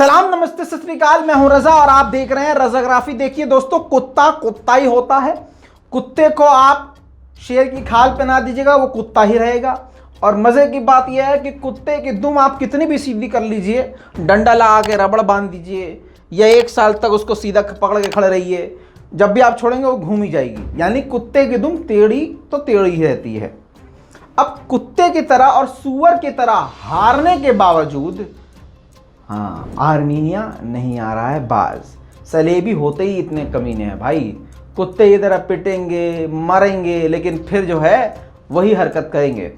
सलाम, नमस्ते, सत श्री अकाल। मैं हूं रजा और आप देख रहे हैं रजाग्राफी। देखिए दोस्तों, कुत्ता कुत्ता ही होता है। कुत्ते को आप शेर की खाल पहना दीजिएगा, वो कुत्ता ही रहेगा। और मज़े की बात यह है कि कुत्ते की दुम आप कितनी भी सीधी कर लीजिए, डंडा लगा के रबड़ बांध दीजिए या 1 साल तक उसको सीधा पकड़ के खड़े रहिए, जब भी आप छोड़ेंगे वो घूम ही जाएगी। यानी कुत्ते की दुम टेढ़ी तो टेढ़ी ही रहती है। अब कुत्ते की तरह और सूअर की तरह हारने के बावजूद आर्मीनिया नहीं आ रहा है बाज। सलेबी होते ही इतने कमीने हैं भाई। कुत्ते की तरह पिटेंगे, मरेंगे, लेकिन फिर जो है वही हरकत करेंगे।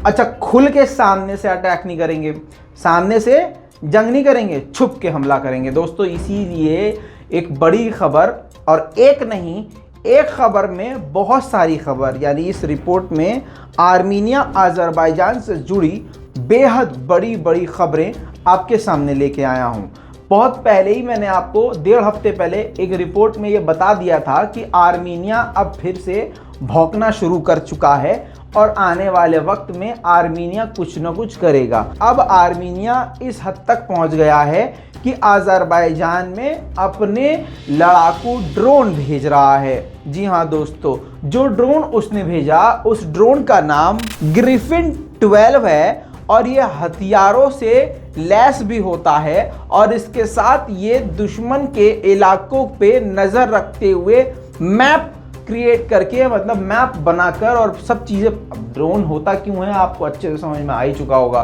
अच्छा, खुल के सामने से अटैक नहीं करेंगे, सामने से जंग नहीं करेंगे, छुप के हमला करेंगे। दोस्तों, इसीलिए एक बड़ी खबर, और एक नहीं, एक खबर में बहुत सारी खबर, यानी इस रिपोर्ट में आर्मीनिया अज़रबैजान से जुड़ी बेहद बड़ी बड़ी खबरें आपके सामने लेके आया हूं। बहुत पहले ही मैंने आपको 1.5 हफ्ते पहले एक रिपोर्ट में ये बता दिया था कि आर्मीनिया अब फिर से भौंकना शुरू कर चुका है और आने वाले वक्त में आर्मीनिया कुछ न कुछ करेगा। अब आर्मीनिया इस हद तक पहुंच गया है कि अज़रबैजान में अपने लड़ाकू ड्रोन भेज रहा है। जी हाँ दोस्तों, जो ड्रोन उसने भेजा, उस ड्रोन का नाम ग्रिफिन 12 है और ये हथियारों से लैस भी होता है और इसके साथ ये दुश्मन के इलाकों पे नज़र रखते हुए मैप क्रिएट करके, मतलब मैप बनाकर, और सब चीज़ें। ड्रोन होता क्यों है आपको अच्छे से समझ में आ ही चुका होगा।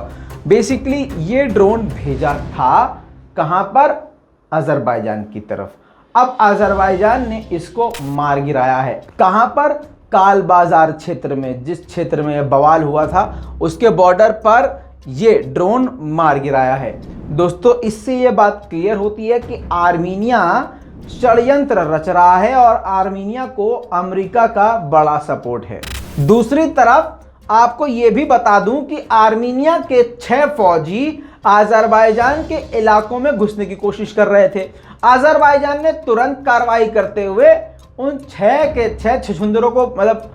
बेसिकली ये ड्रोन भेजा था कहाँ पर? अज़रबैजान की तरफ। अब अज़रबैजान ने इसको मार गिराया है। कहाँ पर? काल बाजार क्षेत्र में, जिस क्षेत्र में बवाल हुआ था उसके बॉर्डर पर ये ड्रोन मार गिराया है। दोस्तों, इससे ये बात क्लियर होती है कि आर्मीनिया षड्यंत्र रच रहा है और आर्मीनिया को अमेरिका का बड़ा सपोर्ट है। दूसरी तरफ आपको ये भी बता दूं कि आर्मीनिया के 6 फौजी अज़रबैजान के इलाकों में घुसने की कोशिश कर रहे थे। अज़रबैजान ने तुरंत कार्रवाई करते हुए उन 6 के 6 छछुंदरों को, मतलब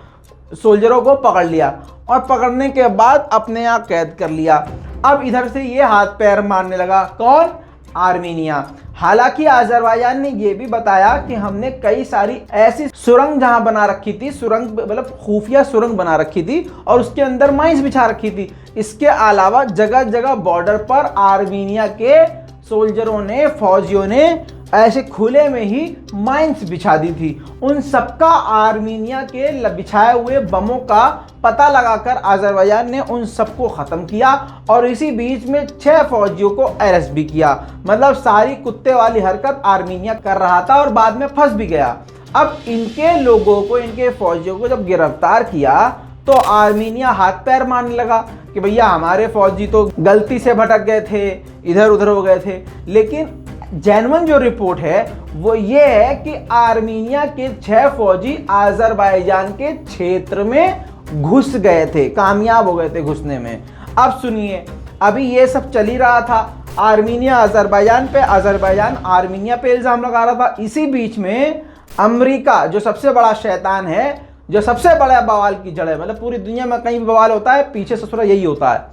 सोल्जरों को पकड़ लिया और पकड़ने के बाद अपने यहाँ कैद कर लिया। अब इधर से ये हाथ पैर मारने लगा। कौन? आर्मीनिया। हालांकि अज़रबैजान ने यह भी बताया कि हमने कई सारी ऐसी सुरंग जहां बना रखी थी, सुरंग मतलब खुफिया सुरंग बना रखी थी और उसके अंदर माइंस बिछा रखी थी। इसके अलावा जगह जगह बॉर्डर पर आर्मीनिया के सोल्जरों ने, फौजियों ने ऐसे खुले में ही माइंस बिछा दी थी। उन सबका, आर्मीनिया के बिछाए हुए बमों का पता लगाकर अज़रबैजान ने उन सबको ख़त्म किया और इसी बीच में 6 फौजियों को अरेस्ट भी किया। मतलब सारी कुत्ते वाली हरकत आर्मीनिया कर रहा था और बाद में फंस भी गया। अब इनके लोगों को, इनके फौजियों को जब गिरफ्तार किया तो आर्मीनिया हाथ पैर मारने लगा कि भैया हमारे फौजी तो गलती से भटक गए थे, इधर उधर हो गए थे। लेकिन जेन्युइन जो रिपोर्ट है वो ये है कि आर्मीनिया के 6 फौजी अज़रबैजान के क्षेत्र में घुस गए थे, कामयाब हो गए थे घुसने में। अब सुनिए, अभी ये सब चल ही रहा था, आर्मीनिया अज़रबैजान पे, अज़रबैजान आर्मीनिया पे इल्ज़ाम लगा रहा था। इसी बीच में अमेरिका, जो सबसे बड़ा शैतान है, जो सबसे बड़ा बवाल की जड़ है, मतलब पूरी दुनिया में कहीं भी बवाल होता है पीछे ससुरा यही होता है,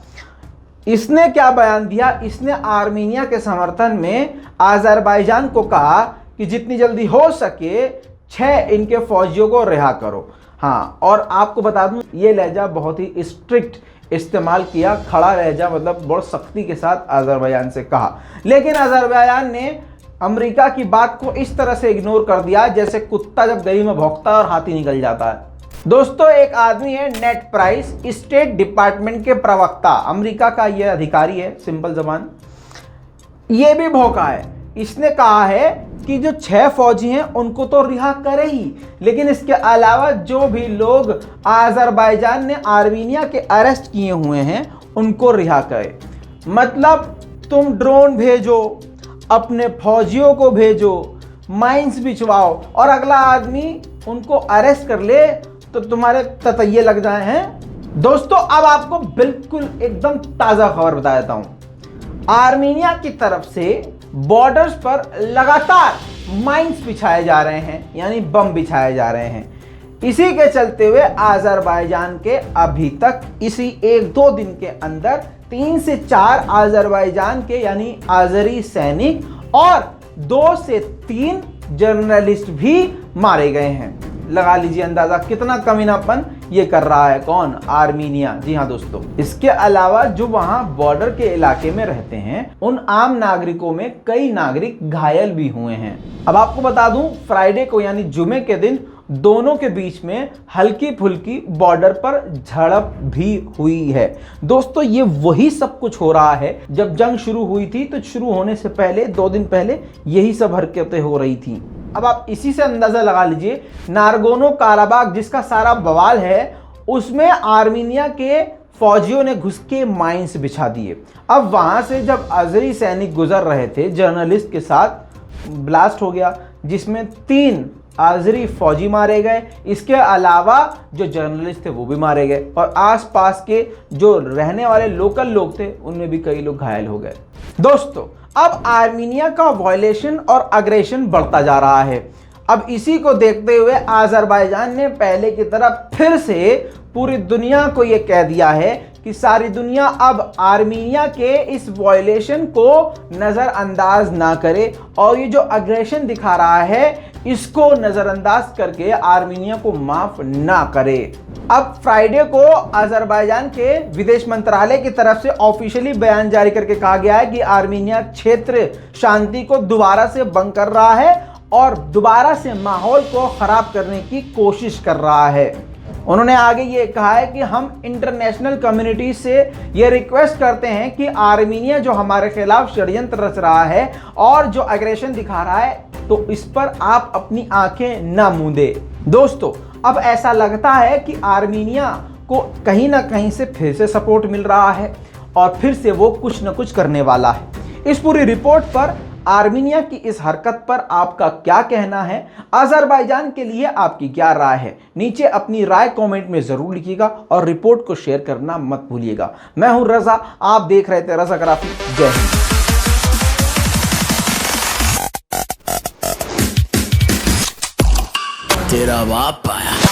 इसने क्या बयान दिया? इसने आर्मीनिया के समर्थन में अज़रबैजान को कहा कि जितनी जल्दी हो सके 6 इनके फौजियों को रिहा करो। हाँ, और आपको बता दूं, ये लहजा बहुत ही स्ट्रिक्ट इस्तेमाल किया, खड़ा लहजा, मतलब बहुत सख्ती के साथ अज़रबैजान से कहा। लेकिन अज़रबैजान ने अमेरिका की बात को इस तरह से इग्नोर कर दिया जैसे कुत्ता जब गली में भौंकता है और हाथी निकल जाता है। दोस्तों, एक आदमी है नेड प्राइस, स्टेट डिपार्टमेंट के प्रवक्ता, अमेरिका का ये अधिकारी है, सिंपल जबान, ये भी भौंका है। इसने कहा है कि जो 6 फौजी हैं उनको तो रिहा करे ही, लेकिन इसके अलावा जो भी लोग अज़रबैजान ने आर्मीनिया के अरेस्ट किए हुए हैं उनको रिहा करे। मतलब तुम ड्रोन भेजो, अपने फौजियों को भेजो, माइंस बिछवाओ और अगला आदमी उनको अरेस्ट कर ले तो तुम्हारे ततैये लग जाए हैं। दोस्तों, अब आपको बिल्कुल एकदम ताज़ा खबर बता देता हूं। आर्मीनिया की तरफ से बॉर्डर्स पर लगातार माइंस बिछाए जा रहे हैं, यानी बम बिछाए जा रहे हैं। इसी के चलते हुए अजरबैजान के अभी तक इसी 1-2 दिन के अंदर 3 से 4 अजरबैजान के यानी आज़री सैनिक और 2 से 3 जर्नलिस्ट भी मारे गए हैं। लगा लीजिए अंदाजा कितना कमीनापन ये कर रहा है, कौन? आर्मीनिया। जी हाँ दोस्तों, इसके अलावा जो वहां बॉर्डर के इलाके में रहते हैं उन आम नागरिकों में कई नागरिक घायल भी हुए हैं। अब आपको बता दूं, फ्राइडे को यानी जुमे के दिन दोनों के बीच में हल्की फुल्की बॉर्डर पर झड़प भी हुई है। दोस्तों, ये वही सब कुछ हो रहा है जब जंग शुरू हुई थी, तो शुरू होने से पहले 2 दिन पहले यही सब हरकतें हो रही थी। अब आप इसी से अंदाजा लगा लीजिए, नारगोनो काराबाग जिसका सारा बवाल है, उसमें आर्मीनिया के फौजियों ने घुस के माइंस बिछा दिए। अब वहां से जब आज़री सैनिक गुजर रहे थे, जर्नलिस्ट के साथ ब्लास्ट हो गया जिसमें 3 आज़री फौजी मारे गए। इसके अलावा जो जर्नलिस्ट थे वो भी मारे गए और आसपास के जो रहने वाले लोकल लोग थे उनमें भी कई लोग घायल हो गए। दोस्तों, अब आर्मीनिया का वायलेशन और अग्रेशन बढ़ता जा रहा है। अब इसी को देखते हुए अजरबैजान ने पहले की तरह फिर से पूरी दुनिया को यह कह दिया है कि सारी दुनिया अब आर्मीनिया के इस वायलेशन को नज़रअंदाज ना करे और ये जो अग्रेशन दिखा रहा है इसको नज़रअंदाज करके आर्मीनिया को माफ ना करे। अब फ्राइडे को अजरबैजान के विदेश मंत्रालय की तरफ से ऑफिशियली बयान जारी करके कहा गया है कि आर्मीनिया क्षेत्र शांति को दोबारा से भंग कर रहा है और दोबारा से माहौल को खराब करने की कोशिश कर रहा है। उन्होंने आगे ये कहा है कि हम इंटरनेशनल कम्युनिटी से ये रिक्वेस्ट करते हैं कि आर्मीनिया जो हमारे खिलाफ षड्यंत्र रच रहा है और जो एग्रेशन दिखा रहा है, तो इस पर आप अपनी आंखें न मूंदे। दोस्तों, अब ऐसा लगता है कि आर्मीनिया को कहीं ना कहीं से फिर से सपोर्ट मिल रहा है और फिर से वो कुछ न कुछ करने वाला है। इस पूरी रिपोर्ट पर आर्मीनिया की इस हरकत पर आपका क्या कहना है? अजरबैजान के लिए आपकी क्या राय है? नीचे अपनी राय कमेंट में जरूर लिखिएगा और रिपोर्ट को शेयर करना मत भूलिएगा। मैं हूं रजा, आप देख रहे थे रजाग्राफी। जय हिंद। तेरा बाप आया।